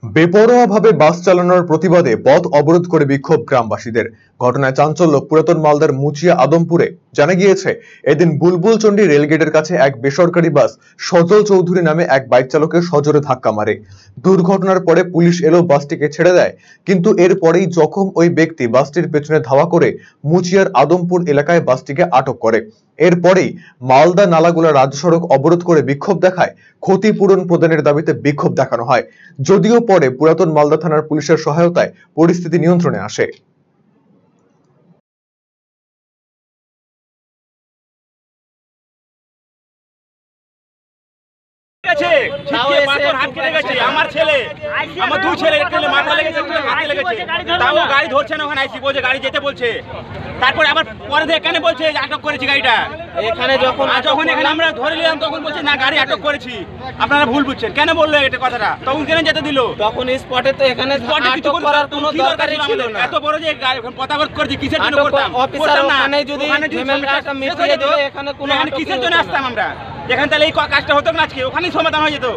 বেপরোয়াভাবে বাস চালানোর প্রতিবাদে পথ অবরোধ করে বিক্ষোভ গ্রামবাসীদের। ঘটনায় চাঞ্চল্য পুরাতন মালদার মুচিয়া আদমপুরে। জানা গিয়েছে, এদিন বুলবুলচন্ডী রেলগেটের কাছে এক বেসরকারি বাস সজল চৌধুরী নামে এক বাইক চালকের সজোরে ধাক্কা মারে। দুর্ঘটনার পরে পুলিশ এলো বাসটিকে ছেড়ে দেয়, কিন্তু এরপরেই জখম ওই ব্যক্তি বাসটির পেছনে ধাওয়া করে মুচিয়ার আদমপুর এলাকায় বাসটিকে আটক করে। এরপরেই মালদা নালাগোলা রাজ্য সড়ক অবরোধ করে বিক্ষোভ দেখায়। ক্ষতিপূরণ প্রদানের দাবিতে বিক্ষোভ দেখানো হয়, যদিও পরে পুরাতন মালদা থানার পুলিশের সহায়তায় পরিস্থিতি নিয়ন্ত্রণে আসে। আমার ছেলে, আমার দুই ছেলে, মাথা লেগেছে, হাতে লেগেছে, তাও গাড়ি ধরছে না। ওখানে আইসি বলছে গাড়ি যেতে বলছে, তারপরে আবার পরে দিয়ে এখানে বলছে আটক করেছি গাড়িটা। এখানে যখন এখানে আমরা ধরে নিলাম তখন বলছে না গাড়ি আটক করেছি, আপনারা ভুল বুঝছেন। কেন বললো এটা কথাটা? তখন কেন যেতে দিল? তখন স্পটে তো এখানে আটক করার কোনো দরকারই ছিল না। এত বড় যে পতাবত করেছি কিসের জন্য করতাম? অফিসার ওখানে যদি ঝামেলাটা মিটিয়ে দিলে এখানে কোনো কিসের জন্য আসতাম আমরা? এখানে তাহলে এই কাজটা হতো না, আজকে ওখানেই সমাধান হয়ে যেত,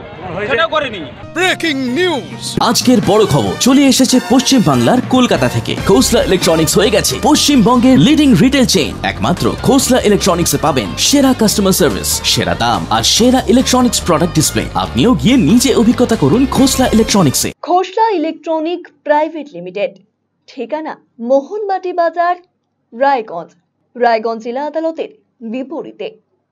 সেটাও করেনি। Breaking news. আজকের বড় খবর চলে এসেছে পশ্চিম বাংলার কলকাতা থেকে। খোসলা ইলেকট্রনিক্স হয়ে গেছে পশ্চিমবঙ্গের লিডিং রিটেল চেইন। একমাত্র খোসলা ইলেকট্রনিক্স এ পাবেন সেরা কাস্টমার সার্ভিস, সেরা দাম আর সেরা ইলেকট্রনিক্স প্রোডাক্ট ডিসপ্লে। আপনিও গিয়ে নিজে অভিজ্ঞতা করুন খোসলা ইলেকট্রনিক্সে। খোসলা ইলেকট্রনিক প্রাইভেট লিমিটেড, ঠিকানা মোহনবাটি বাজার, রায়গঞ্জ, রায়গঞ্জ জেলা আদালতের বিপরীতে।